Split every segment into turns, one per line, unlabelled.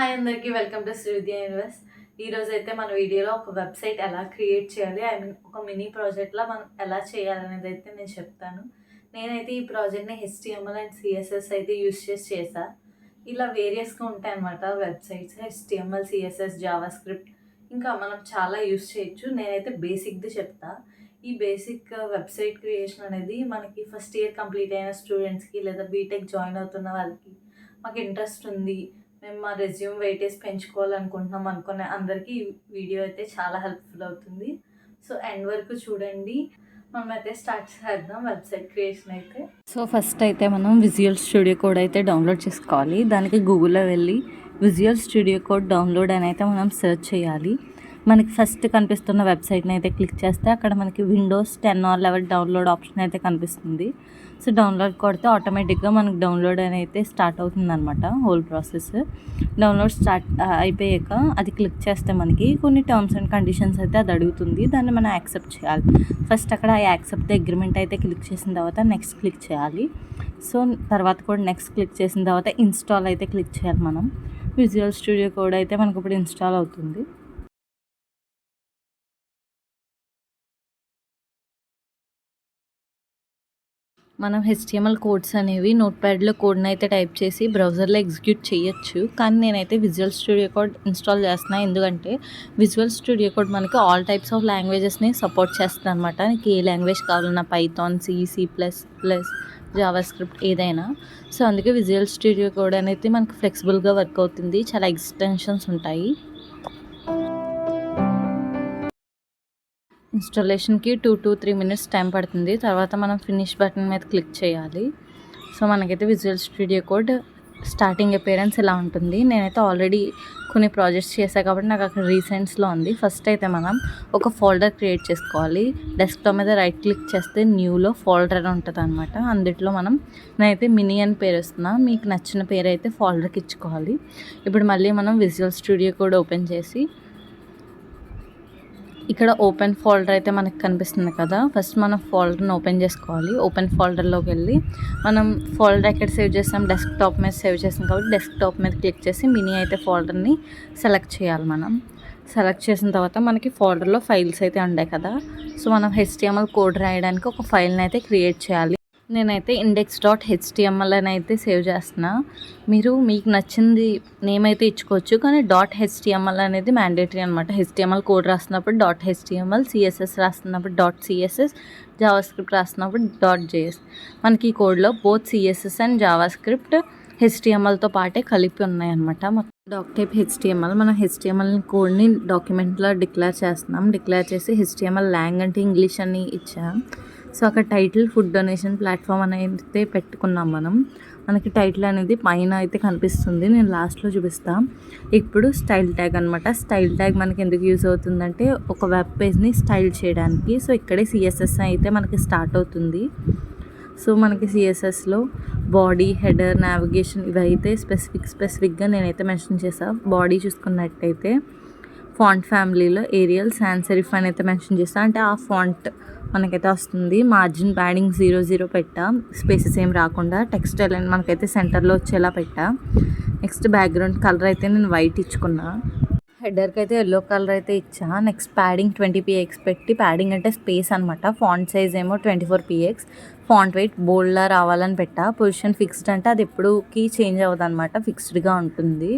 Hi అందరికీ welcome to Srividya universe. ఈరోజు అయితే మన వీడియోలో ఒక వెబ్సైట్ ఎలా క్రియేట్ చేయాలి, ఐ మీన్ ఒక మినీ ప్రాజెక్ట్లో మనం ఎలా చేయాలనేది అయితే నేను చెప్తాను. నేనైతే ఈ ప్రాజెక్ట్ని HTML అండ్ CSS అయితే యూస్ చేసా. ఇలా వేరియస్గా ఉంటాయి అన్నమాట వెబ్సైట్స్. HTML, CSS, జావాస్క్రిప్ట్ ఇంకా మనం చాలా యూస్ చేయొచ్చు. నేనైతే బేసిక్ది చెప్తా. ఈ బేసిక్ వెబ్సైట్ క్రియేషన్ అనేది మనకి ఫస్ట్ ఇయర్ కంప్లీట్ అయిన స్టూడెంట్స్కి లేదా బీటెక్ జాయిన్ అవుతున్న వాళ్ళకి మాకు ఇంట్రెస్ట్ ఉంది, మేము మా రెజ్యూమ్ వెయిటేజ్ పెంచుకోవాలనుకుంటున్నాం అనుకునే అందరికీ ఈ వీడియో అయితే చాలా హెల్ప్ఫుల్ అవుతుంది. సో ఎండ్ వరకు చూడండి. మనమైతే స్టార్ట్ చేద్దాం వెబ్సైట్ క్రియేషన్ అయితే. సో ఫస్ట్ అయితే మనం విజువల్ స్టూడియో కోడ్ అయితే డౌన్లోడ్ చేసుకోవాలి. దానికి గూగుల్లో వెళ్ళి విజువల్ స్టూడియో కోడ్ డౌన్లోడ్ అని అయితే మనం సెర్చ్ చేయాలి. మనకి ఫస్ట్ కనిపిస్తున్న వెబ్సైట్ని అయితే క్లిక్ చేస్తే అక్కడ మనకి విండోస్ 10 or 11 డౌన్లోడ్ ఆప్షన్ అయితే కనిపిస్తుంది. సో డౌన్లోడ్ కొడితే ఆటోమేటిక్గా మనకు డౌన్లోడ్ అని అయితే స్టార్ట్ అవుతుంది అనమాట. హోల్ ప్రాసెస్ డౌన్లోడ్ స్టార్ట్ అయిపోయాక అది క్లిక్ చేస్తే మనకి కొన్ని టర్మ్స్ అండ్ కండిషన్స్ అయితే అది అడుగుతుంది. దాన్ని మనం యాక్సెప్ట్ చేయాలి. ఫస్ట్ అక్కడ యాక్సెప్ట్ ద అగ్రిమెంట్ అయితే క్లిక్ చేసిన తర్వాత నెక్స్ట్ క్లిక్ చేయాలి. సో తర్వాత కూడా నెక్స్ట్ క్లిక్ చేసిన తర్వాత ఇన్స్టాల్ అయితే క్లిక్ చేయాలి. మనం విజువల్ స్టూడియో కోడ్ అయితే మనకు ఇప్పుడు ఇన్స్టాల్ అవుతుంది. మనం HTML కోడ్స్ అనేవి నోట్ప్యాడ్లో కోడ్ని అయితే టైప్ చేసి బ్రౌజర్లో ఎగ్జిక్యూట్ చేయొచ్చు. కానీ నేనైతే విజువల్ స్టూడియో కోడ్ ఇన్స్టాల్ చేస్తున్నాను. ఎందుకంటే విజువల్ స్టూడియో కోడ్ మనకి ఆల్ టైప్స్ ఆఫ్ లాంగ్వేజెస్ని సపోర్ట్ చేస్తుంది అనమాట. నీకు ఏ లాంగ్వేజ్ కావాలన్నా పైథాన్, C++, జావాస్క్రిప్ట్ ఏదైనా. సో అందుకే విజువల్ స్టూడియో కోడ్ అనేది మనకి ఫ్లెక్సిబుల్గా వర్క్ అవుతుంది. చాలా ఎక్స్టెన్షన్స్ ఉంటాయి. ఇన్స్టాలేషన్కి 2 to 3 minutes టైం పడుతుంది. తర్వాత మనం ఫినిష్ బటన్ మీద క్లిక్ చేయాలి. సో మనకైతే visual studio code starting appearance ఇలా ఉంటుంది. నేనైతే ఆల్రెడీ కొన్ని ప్రాజెక్ట్స్ చేశాను కాబట్టి నాకు అక్కడ రీసెంట్స్లో ఉంది. ఫస్ట్ అయితే మనం ఒక ఫోల్డర్ క్రియేట్ చేసుకోవాలి. డెస్క్టాప్ మీద రైట్ క్లిక్ చేస్తే న్యూలో ఫోల్డర్ ఉంటుంది అనమాట. అందులో నేనైతే మినీ అని పేరు ఇస్తున్నా. మీకు నచ్చిన పేరు అయితే ఫోల్డర్కి ఇచ్చుకోవాలి. ఇప్పుడు మళ్ళీ మనం విజువల్ స్టూడియో కోడ్ ఓపెన్ చేసి ఇక్కడ ఓపెన్ ఫోల్డర్ అయితే మనకు కనిపిస్తుంది కదా. ఫస్ట్ మనం ఫోల్డర్ని ఓపెన్ చేసుకోవాలి. ఓపెన్ ఫోల్డర్లోకి వెళ్ళి మనం ఫోల్డర్ ఎక్కడ సేవ్ చేస్తాం, డెస్క్టాప్ మీద సేవ్ చేస్తాం కాబట్టి డెస్క్టాప్ మీద క్లిక్ చేసి మినీ అయితే ఫోల్డర్ని సెలెక్ట్ చేయాలి. మనం సెలెక్ట్ చేసిన తర్వాత మనకి ఫోల్డర్లో ఫైల్స్ అయితే ఉంటాయి కదా. సో మనం HTML కోడ్ రాయడానికి ఒక ఫైల్ని అయితే క్రియేట్ చేయాలి. నేనైతే index.html అని అయితే సేవ్ చేస్తున్నా. మీకు నచ్చింది నేమ్ అయితే ఇచ్చుకోవచ్చు, కానీ .html అనేది మ్యాండేటరీ అనమాట. HTML కోడ్ రాస్తున్నప్పుడు .html, CSS రాస్తున్నప్పుడు .css, జావాస్క్రిప్ట్ రాస్తున్నప్పుడు .js. మనకి ఈ కోడ్లో బోత్ CSS అండ్ జావాస్క్రిప్ట్ HTMLతో పాటే కలిపి ఉన్నాయన్నమాట. డాక్ టైప్ HTML మనం HTML కోడ్ని డాక్యుమెంట్లో డిక్లేర్ చేస్తున్నాం. డిక్లేర్ చేసి HTML లాంగ్ అంటే ఇంగ్లీష్ అని ఇచ్చాం. సో అక్కడ టైటిల్ ఫుడ్ డొనేషన్ ప్లాట్ఫామ్ అనేది పెట్టుకున్నాం. మనకి టైటిల్ అనేది పైన అయితే కనిపిస్తుంది. నేను లాస్ట్లో చూపిస్తాను. ఇప్పుడు స్టైల్ ట్యాగ్ అనమాట. స్టైల్ ట్యాగ్ మనకి ఎందుకు యూజ్ అవుతుందంటే ఒక వెబ్ పేజ్ని స్టైల్ చేయడానికి. సో ఇక్కడే CSS అయితే మనకి స్టార్ట్ అవుతుంది. సో మనకి CSSలో బాడీ, హెడర్, నావిగేషన్ ఇవైతే స్పెసిఫిక్గా నేనైతే మెన్షన్ చేసాను. బాడీ చూసుకున్నట్టయితే ఫాంట్ ఫ్యామిలీలో ఏరియల్, సాన్స్ సెరిఫ్ అని అయితే మెన్షన్ చేస్తాను. అంటే ఆ ఫాంట్ మనకైతే వస్తుంది. మార్జిన్ ప్యాడింగ్ 0 పెట్టా, స్పేసెస్ ఏం రాకుండా. టెక్స్ట్ అలైన్ మనకైతే సెంటర్లో వచ్చేలా పెట్టా. నెక్స్ట్ బ్యాక్గ్రౌండ్ కలర్ అయితే నేను వైట్ ఇచ్చుకున్నా. హెడర్కి అయితే ఎల్లో కలర్ అయితే ఇచ్చా. నెక్స్ట్ ప్యాడింగ్ 20px పెట్టి, ప్యాడింగ్ అంటే స్పేస్ అనమాట. ఫాంట్ సైజ్ ఏమో 24px. ఫాంట్ వెయిట్ బోల్డ్లా రావాలని పెట్టా. పొజిషన్ ఫిక్స్డ్ అంటే అది ఎప్పుడుకి చేంజ్ అవ్వదు అనమాట, ఫిక్స్డ్గా ఉంటుంది.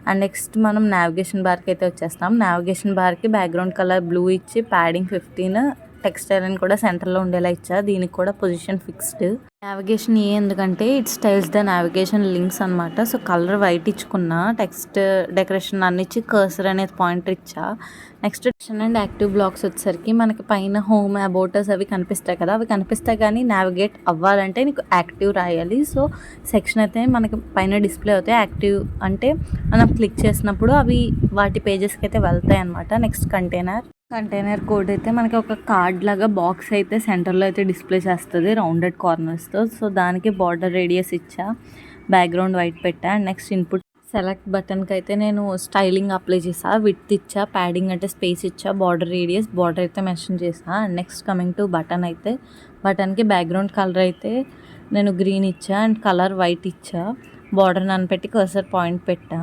అండ్ నెక్స్ట్ మనం నావిగేషన్ బార్కి అయితే వచ్చేస్తాం. నావిగేషన్ బార్కి బ్యాక్గ్రౌండ్ కలర్ బ్లూ ఇచ్చి, ప్యాడింగ్ 15, టెక్స్టైల్ అని కూడా సెంటర్లో ఉండేలా ఇచ్చా. దీనికి కూడా పొజిషన్ ఫిక్స్డ్. నావిగేషన్ ఎందుకంటే it styles the navigation links అనమాట. సో కలర్ వైట్ ఇచ్చుకున్నా. టెక్స్ట్ డెకరేషన్ అన్ని ఇచ్చి కర్సర్ అనేది పాయింటర్ ఇచ్చా. నెక్స్ట్ అండ్ యాక్టివ్ బ్లాక్స్ వచ్చేసరికి మనకి పైన హోమ్, అబౌటర్స్ అవి కనిపిస్తాయి కదా. అవి కనిపిస్తాయి కానీ నావిగేట్ అవ్వాలంటే నీకు యాక్టివ్ రాయాలి. సో సెక్షన్ అయితే మనకి పైన డిస్ప్లే అవుతాయి. యాక్టివ్ అంటే మనం క్లిక్ చేసినప్పుడు అవి వాటి పేజెస్కి అయితే వెళ్తాయి అనమాట. నెక్స్ట్ కంటైనర్ కోడ్ అయితే మనకి ఒక కార్డ్ లాగా బాక్స్ అయితే సెంటర్లో అయితే డిస్ప్లే చేస్తుంది రౌండెడ్ కార్నర్స్తో. సో దానికి బార్డర్ రేడియస్ ఇచ్చా, బ్యాక్గ్రౌండ్ వైట్ పెట్టా. అండ్ నెక్స్ట్ ఇన్పుట్ సెలెక్ట్ బటన్కి అయితే నేను స్టైలింగ్ అప్లై చేసా. విడ్త్ ఇచ్చా, ప్యాడింగ్ అంటే స్పేస్ ఇచ్చా, బార్డర్ రేడియస్ బార్డర్ అయితే మెన్షన్ చేసా. And next coming to button అయితే బటన్కి బ్యాక్గ్రౌండ్ కలర్ అయితే నేను గ్రీన్ ఇచ్చా అండ్ కలర్ వైట్ ఇచ్చా. బార్డర్ నన్ను పెట్టి కర్సర్ పాయింట్ పెట్టా.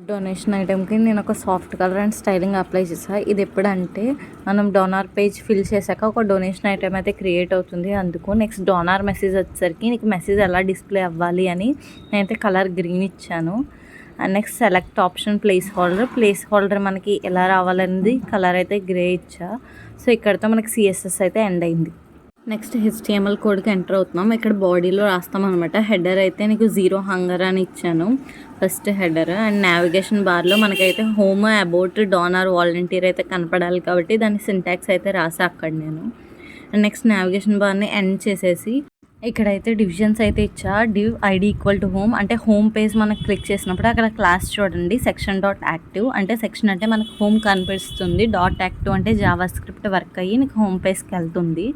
డొనేషన్ ఐటెంకి నేను ఒక soft colour and styling apply చేసాను. ఇది ఎప్పుడంటే మనం డోనార్ పేజ్ ఫిల్ చేశాక ఒక డొనేషన్ ఐటెం అయితే క్రియేట్ అవుతుంది. అందుకు నెక్స్ట్ డోనార్ మెసేజ్ వచ్చేసరికి నీకు మెసేజ్ ఎలా డిస్ప్లే అవ్వాలి అని నేనైతే కలర్ గ్రీన్ ఇచ్చాను. And next select option place holder మనకి ఎలా రావాలనేది కలర్ అయితే గ్రే ఇచ్చా. సో ఇక్కడతో మనకి సిఎస్ఎస్ అయితే ఎండ్ అయింది. నెక్స్ట్ HTML కోడ్కి ఎంటర్ అవుతున్నాం. ఇక్కడ బాడీలో రాస్తాం అనమాట. హెడర్ అయితే నీకు 0 హంగర్ అని ఇచ్చాను, ఫస్ట్ హెడర్. అండ్ నావిగేషన్ బార్లో మనకైతే హోమ్ అబౌట్ డోనార్ వాలంటీర్ అయితే కనపడాలి కాబట్టి దాని సింటాక్స్ అయితే రాసా అక్కడ నేను. And next navigation Barhni end చేసేసి ఇక్కడైతే డివిజన్స్ అయితే ఇచ్చా. div id equal to home అంటే హోమ్ పేజ్ మనకు క్లిక్ చేసినప్పుడు అక్కడ క్లాస్ చూడండి సెక్షన్ డాట్ యాక్టివ్ అంటే సెక్షన్ అంటే మనకు హోమ్ కనిపిస్తుంది, డాట్ యాక్టివ్ అంటే జావా స్క్రిప్ట్ వర్క్ అయ్యి నీకు హోమ్ పేజ్కి వెళ్తుంది.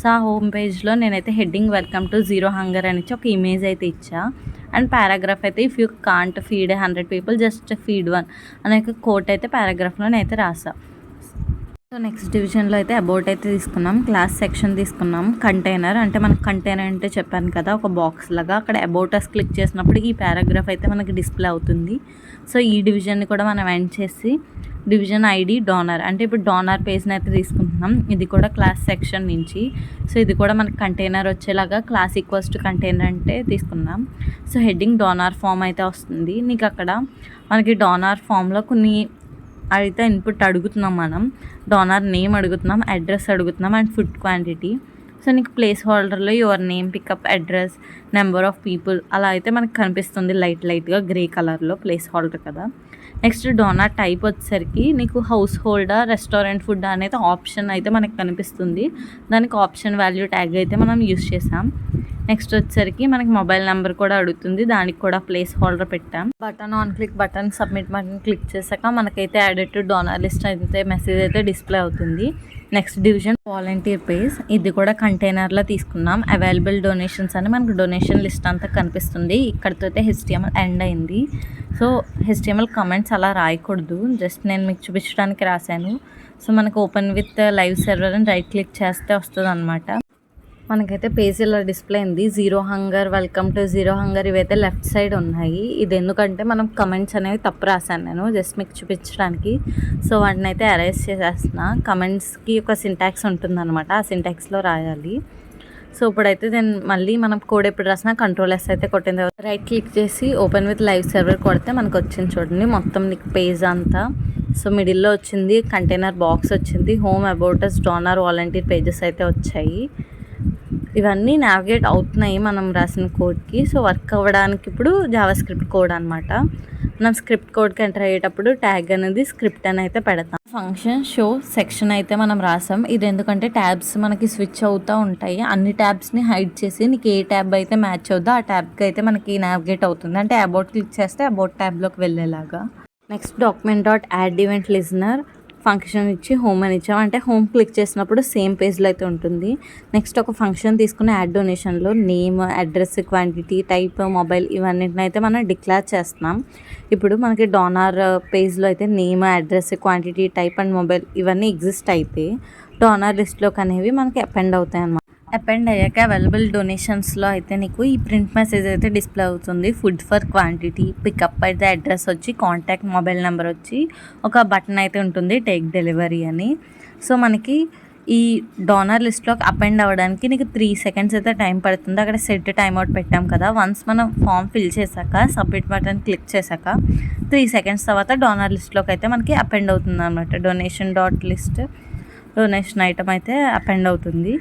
సో ఆ హోమ్ పేజ్లో నేనైతే హెడ్డింగ్ వెల్కమ్ టు 0 హంగర్ అని ఇచ్చి ఒక ఇమేజ్ అయితే ఇచ్చా. అండ్ పారాగ్రాఫ్ అయితే if you can't feed 100 people just feed 1 అనే కోట్ అయితే పారాగ్రాఫ్లో నేనైతే రాసా. సో నెక్స్ట్ డివిజన్లో అయితే అబౌట్ అయితే తీసుకున్నాం, క్లాస్ సెక్షన్ తీసుకున్నాం, కంటైనర్ అంటే మనకు కంటైనర్ అంటే చెప్పాను కదా ఒక బాక్స్ లాగా, అక్కడ అబౌట్ అస్ క్లిక్ చేసినప్పుడు ఈ పారాగ్రాఫ్ అయితే మనకి డిస్ప్లే అవుతుంది. సో ఈ డివిజన్ని కూడా మనం ఎండ్ చేసి డివిజన్ ఐడి డోనార్ అంటే ఇప్పుడు డోనార్ పేజ్ని అయితే తీసుకుంటున్నాం. ఇది కూడా క్లాస్ సెక్షన్ నుంచి. సో ఇది కూడా మనకి కంటైనర్ వచ్చేలాగా క్లాస్ ఈక్వల్స్ టు కంటైనర్ అంటే తీసుకున్నాం. సో హెడ్డింగ్ డోనార్ ఫామ్ అయితే వస్తుంది. నీకు అక్కడ మనకి డోనార్ ఫామ్లో కొన్ని అయితే ఇన్పుట్ అడుగుతున్నాం, మనం డోనార్ నేమ్ అడుగుతున్నాం, అడ్రస్ అడుగుతున్నాం అండ్ ఫుడ్ క్వాంటిటీ. సో నీకు ప్లేస్ హోల్డర్లో your name, pickup address, number of people అలా అయితే మనకు కనిపిస్తుంది లైట్గా గ్రే కలర్లో, ప్లేస్ హోల్డర్ కదా. నెక్స్ట్ డోనార్ టైప్ వచ్చేసరికి నీకు హౌస్ హోల్డర్, రెస్టారెంట్ ఫుడ్ అనేది ఆప్షన్ అయితే మనకు కనిపిస్తుంది. దానికి ఆప్షన్ వాల్యూ ట్యాగ్ అయితే మనం యూస్ చేసాం. నెక్స్ట్ వచ్చేసరికి మనకి మొబైల్ నెంబర్ కూడా అడుగుతుంది, దానికి కూడా ప్లేస్ హోల్డర్ పెట్టాం. Button on click button submit button click చేశాక మనకైతే యాడెడ్ టు డోనార్ లిస్ట్ అయితే మెసేజ్ అయితే డిస్ప్లే అవుతుంది. నెక్స్ట్ డివిజన్ వాలంటీర్ పేజ్, ఇది కూడా కంటైనర్లో తీసుకున్నాం. అవైలబుల్ డొనేషన్స్ అని మనకు డొనేషన్ లిస్ట్ అంతా కనిపిస్తుంది. ఇక్కడితో అయితే HTML ఎండ్ అయింది. సో HTML కమెంట్స్ అలా రాయకూడదు, జస్ట్ నేను మీకు చూపించడానికి రాశాను. సో మనకు ఓపెన్ విత్ లైవ్ సర్వర్ అని రైట్ క్లిక్ చేస్తే వస్తుంది అనమాట. మనకైతే పేజ్ ఇలా డిస్ప్లే అయింది. 0 హంగర్, వెల్కమ్ టు 0 హంగర్ ఇవైతే లెఫ్ట్ సైడ్ ఉన్నాయి. ఇది ఎందుకంటే మనం కమెంట్స్ అనేవి తప్పు రాశాను నేను జస్ట్ మీకు చూపించడానికి. సో వాటిని అయితే అరేంజ్ చేసేస్తున్నా. కమెంట్స్కి ఒక సింటాక్స్ ఉంటుందన్నమాట, ఆ సింటాక్స్లో రాయాలి. సో ఇప్పుడైతే నేను మళ్ళీ మనం కోడ్ ఎప్పుడు రాసినా Ctrl+S అయితే కొట్టిన తర్వాత రైట్ క్లిక్ చేసి ఓపెన్ విత్ లైవ్ సర్వర్ కొడితే మనకు వచ్చింది చూడండి మొత్తం నీకు పేజ్ అంతా. సో మిడిల్లో వచ్చింది కంటైనర్ బాక్స్ వచ్చింది, home, about us, donor, volunteer pages అయితే వచ్చాయి. ఇవన్నీ నావిగేట్ అవుతున్నాయి మనం రాసిన కోడ్కి. సో వర్క్ అవ్వడానికి ఇప్పుడు జావా స్క్రిప్ట్ కోడ్ అనమాట. మనం స్క్రిప్ట్ కోడ్కి ఎంటర్ అయ్యేటప్పుడు ట్యాగ్ అనేది స్క్రిప్ట్ అని అయితే పెడతాం. ఫంక్షన్ షో సెక్షన్ అయితే మనం రాసాం. ఇది ఎందుకంటే ట్యాబ్స్ మనకి స్విచ్ అవుతూ ఉంటాయి, అన్ని ట్యాబ్స్ని హైడ్ చేసి నీకు ఏ ట్యాబ్ అయితే మ్యాచ్ అవుద్దో ఆ ట్యాబ్కి అయితే మనకి నావిగేట్ అవుతుంది. అంటే అబౌట్ క్లిక్ చేస్తే అబౌట్ ట్యాబ్లోకి వెళ్ళేలాగా. Next document dot add event listener function ఇచ్చి హోమ్ అని ఇచ్చాం, అంటే హోమ్ క్లిక్ చేసినప్పుడు సేమ్ పేజ్లో అయితే ఉంటుంది. నెక్స్ట్ ఒక ఫంక్షన్ తీసుకుని యాడ్ డొనేషన్లో name, address, quantity, type, mobile ఇవన్నిటిని అయితే మనం డిక్లేర్ చేస్తున్నాం. ఇప్పుడు మనకి డోనార్ పేజ్లో అయితే name, address, quantity, type and mobile ఇవన్నీ ఎగ్జిస్ట్ అయితే డోనార్ లిస్ట్లోకి అనేవి మనకి అపెండ్ అవుతాయి అన్నమాట. అపెండ్ అయ్యాక అవైలబుల్ డొనేషన్స్లో అయితే నీకు ఈ ప్రింట్ మెసేజ్ అయితే డిస్ప్లే అవుతుంది. ఫుడ్ ఫర్ క్వాంటిటీ, పికప్ అయితే అడ్రస్ వచ్చి, కాంటాక్ట్ మొబైల్ నెంబర్ వచ్చి, ఒక బటన్ అయితే ఉంటుంది టేక్ డెలివరీ అని. సో మనకి ఈ డోనార్ లిస్ట్లోకి అపెండ్ అవ్వడానికి నీకు 3 సెకండ్స్ అయితే టైం పడుతుంది. అక్కడ సెట్ టైం అవుట్ పెట్టాం కదా, వన్స్ మనం ఫామ్ ఫిల్ చేశాక సబ్మిట్ బటన్ క్లిక్ చేశాక 3 సెకండ్స్ తర్వాత డోనార్ లిస్ట్లోకి అయితే మనకి అపెండ్ అవుతుంది అనమాట. Donation dot list donation item అయితే అపెండ్ అవుతుంది.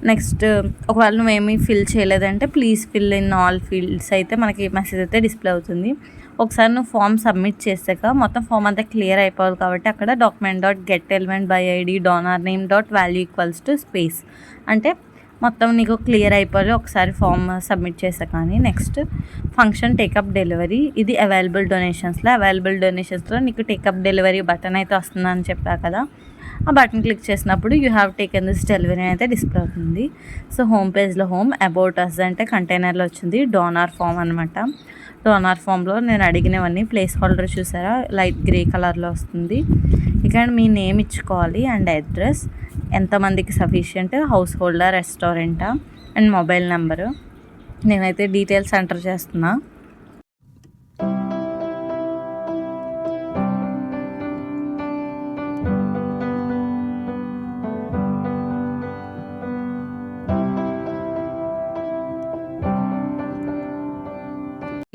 నెక్స్ట్ ఒకవేళ నువ్వేమీ ఫిల్ చేయలేదంటే please fill in all fields అయితే మనకి మెసేజ్ అయితే డిస్ప్లే అవుతుంది. ఒకసారి నువ్వు ఫామ్ సబ్మిట్ చేసాక మొత్తం ఫామ్ అంతా క్లియర్ అయిపోవాలి కాబట్టి అక్కడ document dot get element by ID donor name dot value equals to space అంటే మొత్తం నీకు క్లియర్ అయిపోవాలి ఒకసారి ఫామ్ సబ్మిట్ చేసా. కానీ నెక్స్ట్ ఫంక్షన్ టేకప్ డెలివరీ, ఇది అవైలబుల్ డొనేషన్స్లో నీకు టేకప్ డెలివరీ బటన్ అయితే వస్తుందని చెప్పా కదా, ఆ బటన్ క్లిక్ చేసినప్పుడు you have taken this delivery అయితే డిస్ప్లే అవుతుంది. సో హోమ్ పేజ్లో హోమ్, అబౌట్ అస్ అంటే కంటైనర్లో వచ్చింది, డోనార్ ఫామ్ అనమాట. డోనార్ ఫామ్లో నేను అడిగినవన్నీ ప్లేస్ హోల్డర్ చూసారా లైట్ గ్రే కలర్లో వస్తుంది. ఇక్కడ మీ నేమ్ ఇచ్చుకోవాలి అండ్ అడ్రస్, ఎంతమందికి సఫిషియంట్, హౌస్ హోల్డర్, రెస్టారెంటా అండ్ మొబైల్ నెంబరు. నేనైతే డీటెయిల్స్ ఎంటర్ చేస్తున్నా.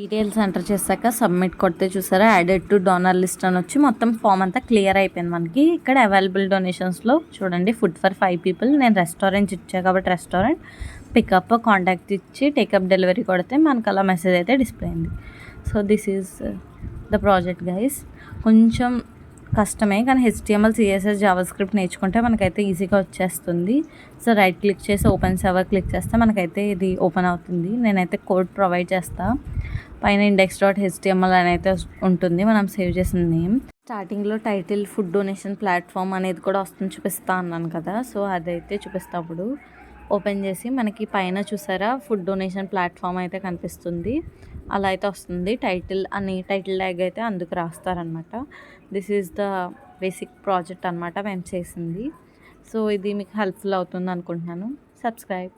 డీటెయిల్స్ ఎంటర్ చేశాక సబ్మిట్ కొడితే చూసారా యాడెడ్ టు డోనర్ లిస్ట్ అని వచ్చి మొత్తం ఫామ్ అంతా క్లియర్ అయిపోయింది మనకి. ఇక్కడ అవైలబుల్ డొనేషన్స్లో చూడండి ఫుడ్ ఫర్ 5 పీపుల్, నేను రెస్టారెంట్ ఇచ్చా కాబట్టి రెస్టారెంట్, పికప్ కాంటాక్ట్ ఇచ్చి టేకప్ డెలివరీ కొడితే మనకు అలా మెసేజ్ అయితే డిస్ప్లే అయింది. So this is the project guys. కొంచెం కష్టమే కానీ HTML, CSS, జావాస్క్రిప్ట్ నేర్చుకుంటే మనకైతే ఈజీగా వచ్చేస్తుంది. సో రైట్ క్లిక్ చేసి ఓపెన్ సర్వర్ క్లిక్ చేస్తే మనకైతే ఇది ఓపెన్ అవుతుంది. నేనైతే కోడ్ ప్రొవైడ్ చేస్తాను. పైన index.html అని అయితే ఉంటుంది మనం సేవ్ చేసిన నేమ్. స్టార్టింగ్లో టైటిల్ ఫుడ్ డొనేషన్ ప్లాట్ఫామ్ అనేది కూడా వస్తుంది చూపిస్తా అన్నాను కదా. సో అదైతే చూపిస్తాప్పుడు ఓపెన్ చేసి మనకి పైన చూసారా ఫుడ్ డొనేషన్ ప్లాట్ఫామ్ అయితే కనిపిస్తుంది. అలా అయితే వస్తుంది. టైటిల్ ట్యాగ్ అయితే అందుకు రాస్తారనమాట. This is the basic project అనమాట మేము చేసింది. సో ఇది మీకు హెల్ప్ఫుల్ అవుతుంది అనుకుంటున్నాను. సబ్స్క్రైబ్.